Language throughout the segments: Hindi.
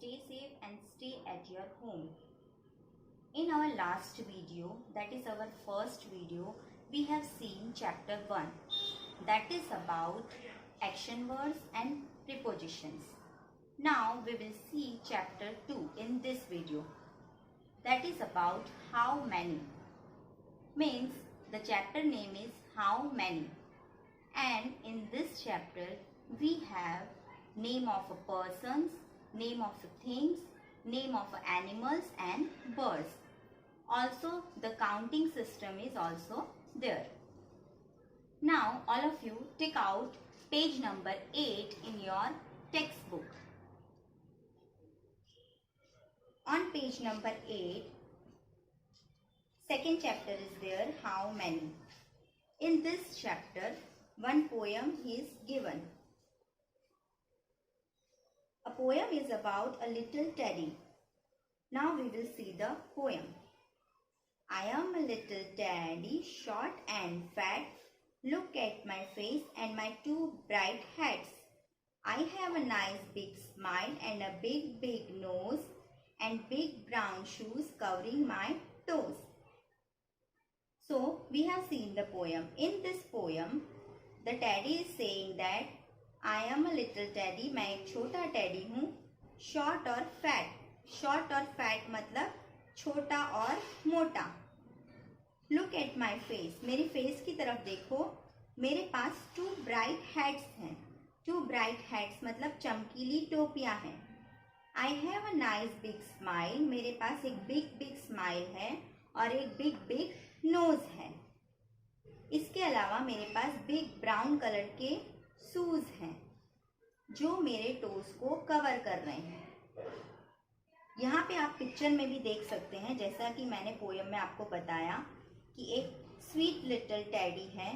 stay safe and stay at your home. In our last video, that is our first video, we have seen chapter 1, that is about action words and prepositions. Now we will see chapter 2 in this video, that is about how many. Means the chapter name is how many, and in this chapter we have name of a persons, name of things, name of animals and birds. Also the counting system is also there. Now all of you take out page number 8 in your textbook. On page number 8, second chapter is there, how many. In this chapter, one poem is given. A poem is about a little teddy. Now we will see the poem. I am a little teddy, short and fat. Look at my face and my two bright hats. I have a nice big smile and a big nose and big brown shoes covering my toes. So we have seen the poem. In this poem, the teddy is saying that I am a little teddy, मैं एक छोटा टेडी हूँ, short और fat. Short और fat मतलब छोटा और मोटा. Look at my face. मेरी face की तरफ देखो. मेरे पास two bright hats हैं. Two bright hats मतलब चमकीली टोपियाँ हैं. I have a nice big smile. मेरे पास एक big smile है और एक big nose है. इसके अलावा मेरे पास बिग ब्राउन कलर के शूज हैं जो मेरे टोज को कवर कर रहे हैं. यहाँ पे आप पिक्चर में भी देख सकते हैं, जैसा कि मैंने पोयम में आपको बताया कि एक स्वीट लिटिल टेडी है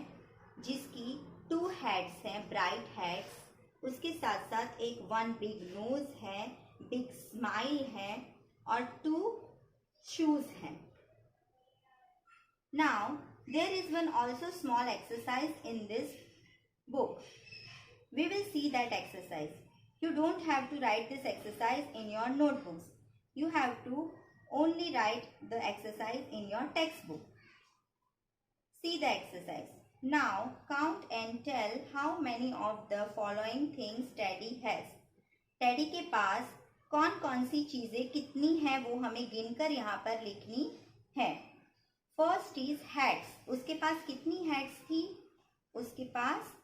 जिसकी टू हेड्स हैं, ब्राइट हेड्स. उसके साथ साथ एक वन बिग नोज है, बिग स्माइल है और टू शूज हैं. Now there is one also small exercise in this book. We will see that exercise. You don't have to write this exercise in your notebooks. You have to only write the exercise in your textbook. See the exercise. Now count and tell how many of the following things Teddy has. Teddy के पास कौन कौन सी चीजें कितनी हैं वो हमें गिनकर यहाँ पर लिखनी है. First is hats. उसके पास कितनी हैट्स थी? उसके पास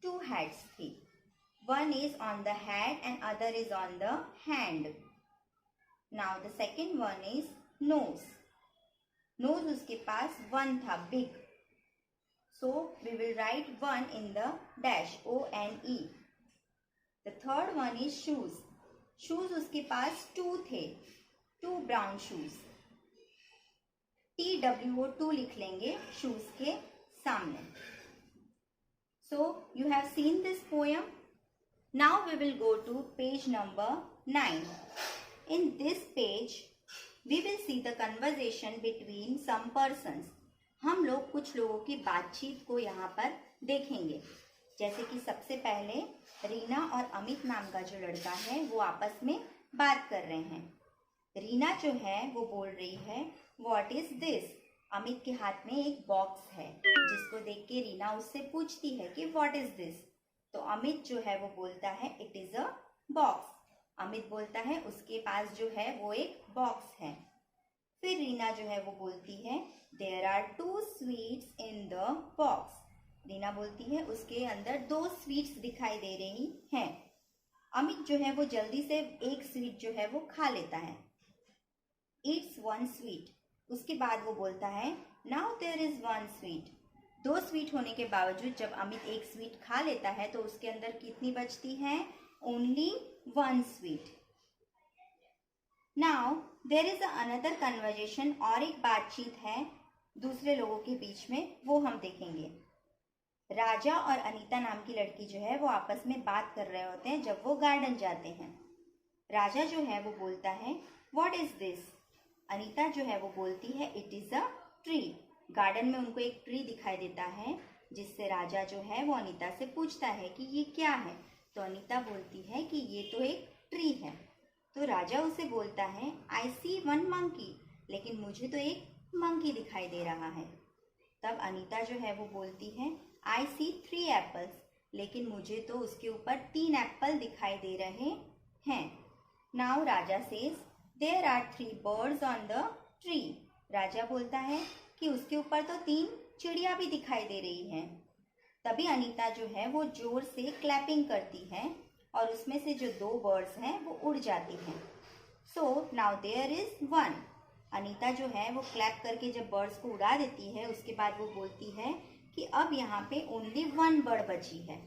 टू हैट्स थी. One is on the head and other is on the hand. Now the second one is nose. Nose उसके पास वन था, big. So we will write one in the dash, ONE. The third one is shoes. Shoes उसके पास टू थे, टू ब्राउन शूज. TWO2 लिख लेंगे शूज के सामने. So you have seen this poem. Now we will go to page number 9. In this page we will see the conversation between some persons. हम लोग कुछ लोगों की बातचीत को यहाँ पर देखेंगे. जैसे कि सबसे पहले रीना और अमित नाम का जो लड़का है वो आपस में बात कर रहे हैं. रीना जो है वो बोल रही है What is this? अमित के हाथ में एक बॉक्स है जिसको देख के रीना उससे पूछती है कि What is this? तो अमित जो है वो बोलता है It is a box. Amit बोलता है उसके पास जो है वो एक बॉक्स है. फिर रीना जो है वो बोलती है There are two sweets in the box. Reena बोलती है उसके अंदर दो स्वीट्स दिखाई दे रही हैं. अमित जो है वो जल्दी से एक स्वीट जो है वो खा लेता है. Eats one sweet. उसके बाद वो बोलता है Now there is one sweet. दो स्वीट होने के बावजूद जब अमित एक स्वीट खा लेता है तो उसके अंदर कितनी बचती है? Only one sweet. Now there is another conversation. और एक बातचीत है दूसरे लोगों के बीच में, वो हम देखेंगे. राजा और अनीता नाम की लड़की जो है वो आपस में बात कर रहे होते हैं जब वो गार्डन जाते हैं. राजा जो है वो बोलता है What is this? अनीता जो है वो बोलती है It is a tree. Garden में उनको एक ट्री दिखाई देता है जिससे राजा जो है वो अनीता से पूछता है कि ये क्या है. तो अनीता बोलती है कि ये तो एक ट्री है. तो राजा उसे बोलता है आई सी वन मंकी, लेकिन मुझे तो एक मंकी दिखाई दे रहा है। तब अनीता जो है वो बोलती है आई सी 3 एप्पल्स, लेकिन मुझे तो उसके ऊपर 3 एप्पल दिखाई दे रहे हैं। Now Raja says there are 3 birds on the tree. Raja बोलता है कि उसके ऊपर तो 3 चिड़िया भी दिखाई दे रही हैं। तभी अनीता जो है वो जोर से क्लैपिंग करती है और उसमें से जो 2 बर्ड्स हैं वो उड़ जाती हैं। So now there is 1। Anita जो है वो क्लैप करके जब बर्ड्स को उड़ा देती है, उसके बाद वो बोलती है कि अब यहाँ पे ओनली 1 बर्ड बची है।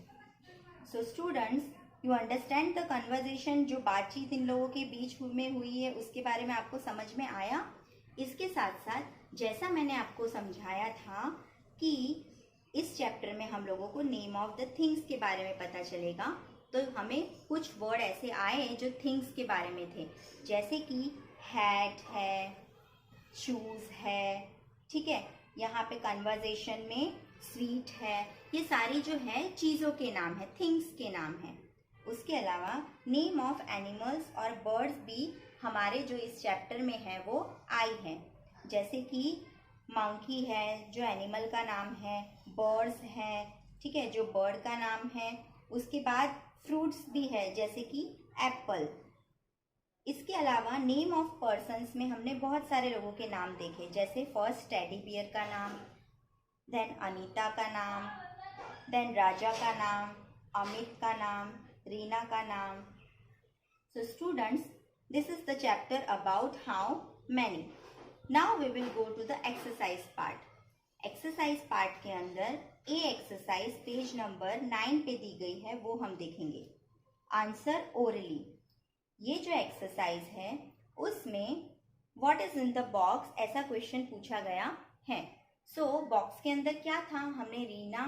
So students, you understand the conversation, जो बातचीत इन लोगों के बीच में हुई है उसके बारे में आपको समझ में आया। इसके साथ साथ जैसा मैंने आपको समझाया था कि इस चैप्टर में हम लोगों को नेम ऑफ द थिंग्स के बारे में पता चलेगा, तो हमें कुछ वर्ड ऐसे आए जो थिंग्स के बारे में थे, जैसे कि हैट है, शूज है, ठीक है। यहाँ पे कन्वर्जेशन में स्वीट है, ये सारी जो है चीज़ों के नाम है, थिंग्स के नाम है। उसके अलावा नेम ऑफ एनिमल्स और बर्ड्स भी हमारे जो इस चैप्टर में है वो आई है, जैसे कि मंकी है जो एनिमल का नाम है, बर्ड्स हैं, ठीक है, जो बर्ड का नाम है। उसके बाद फ्रूट्स भी है जैसे कि एप्पल। इसके अलावा नेम ऑफ पर्सन्स में हमने बहुत सारे लोगों के नाम देखे, जैसे फर्स्ट टेडी बियर का नाम, देन अनीता का नाम, देन राजा का नाम, अमित का नाम, रीना का नाम। So students, this is the chapter about how many. Now we will go to the exercise part. Exercise part के अंदर ए एक्सरसाइज पेज नंबर 9 पे दी गई है, वो हम देखेंगे। Answer orally. ये जो एक्सरसाइज है उसमें what is in the box ऐसा क्वेश्चन पूछा गया है। सो बॉक्स के अंदर क्या था, हमने रीना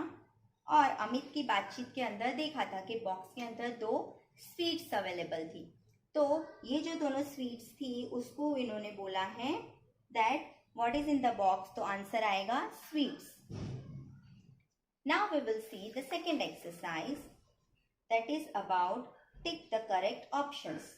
और अमित की बातचीत के अंदर देखा था कि बॉक्स के अंदर 2 स्वीट्स अवेलेबल थी। तो ये जो दोनों स्वीट्स थी उसको इन्होंने बोला है that what is in the box, तो आंसर आएगा sweets. Now we will see the second exercise that is about tick the correct options.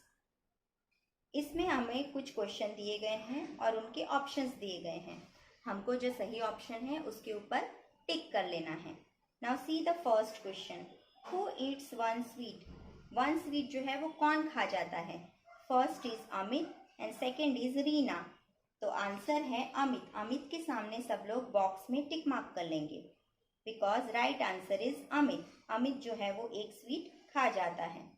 इसमें हमें कुछ क्वेश्चन दिए गए हैं और उनके ऑप्शंस दिए गए हैं। हमको जो सही ऑप्शन है उसके ऊपर टिक कर लेना है। Now see the first question, who Yeats 1 sweet. 1 sweet जो है वो कौन खा जाता है? First is Amit and second is Reena. तो आंसर है अमित। अमित के सामने सब लोग बॉक्स में टिक मार्क कर लेंगे, because right answer is Amit. Amit जो है वो 1 स्वीट खा जाता है।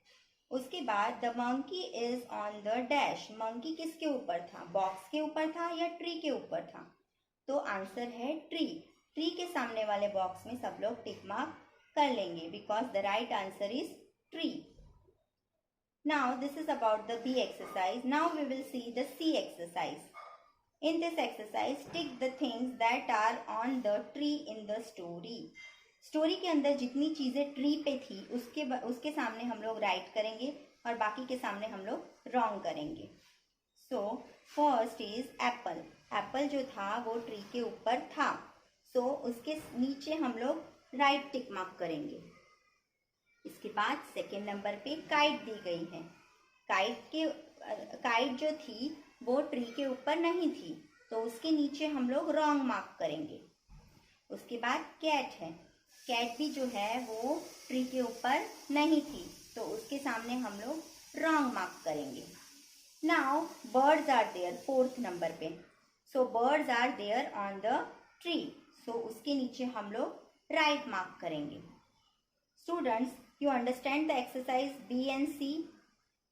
उसके बाद the monkey is on the dash. Monkey किसके ऊपर था, बॉक्स के ऊपर था या ट्री के ऊपर था? तो आंसर है ट्री। ट्री के सामने वाले बॉक्स में सब लोग टिक मार्क कर लेंगे, because the right answer is tree. Now this is about the B exercise. Now we will see the C exercise. In this exercise tick the things that are on the tree in the story. Story के अंदर जितनी चीज़ें ट्री पे थी उसके सामने हम लोग राइट करेंगे और बाकी के सामने हम लोग रॉन्ग करेंगे। So first is Apple. Apple जो था वो ट्री के ऊपर था, सो उसके नीचे हम लोग राइट टिक मार्क करेंगे। इसके बाद सेकेंड नंबर पे काइट दी गई है। काइट जो थी वो ट्री के ऊपर नहीं थी, तो उसके नीचे हम लोग रॉन्ग मार्क करेंगे। उसके बाद कैट है। कैट भी जो है वो ट्री के ऊपर नहीं थी, तो उसके सामने हम लोग रॉन्ग मार्क करेंगे। Now birds are there, fourth number पे। So birds are there on the tree, so उसके नीचे हम लोग राइट मार्क करेंगे। Students, you understand the exercise B and C.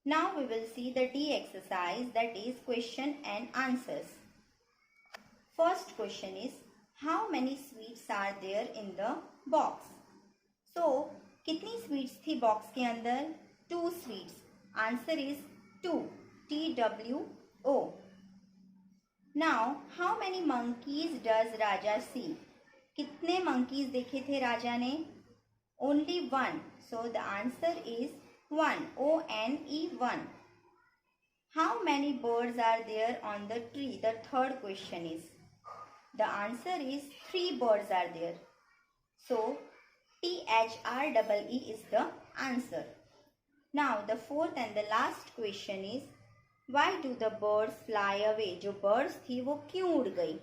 Now we will see the D exercise, that is question and answers. First question is how many sweets are there in the box? So कितनी स्वीट्स थी बॉक्स के अंदर? 2 sweets. Answer is 2, TWO। Now how many monkeys does Raja see? कितने monkeys देखे थे राजा ने? Only 1, so the answer is 1, ONE1। How many birds are there on the tree? The third question is, the answer is 3 birds are there. So THREE is the answer. Now the fourth and the last question is, Why do the birds fly away? जो birds थी वो क्यों उड़ गई?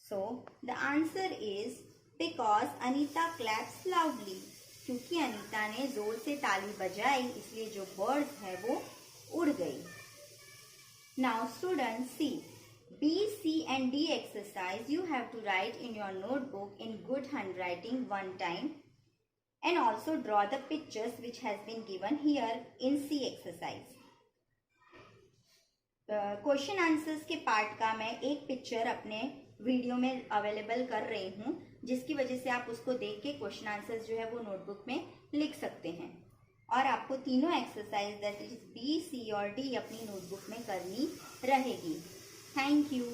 So the answer is because Anita claps loudly. क्योंकि अनीता ने जोर से ताली बजाई इसलिए जो birds है वो उड़ गई. Now students see B, C and D exercise you have to write in your notebook in good handwriting one time and also draw the pictures which has been given here in C exercise. Question answers के पार्ट का मैं एक पिक्चर अपने वीडियो में अवेलेबल कर रही हूँ जिसकी वजह से आप उसको देख के क्वेश्चन आंसर्स जो है वो नोटबुक में लिख सकते हैं और आपको तीनों एक्सरसाइज दैट इज बी, सी और डी अपनी नोटबुक में करनी रहेगी. Thank you.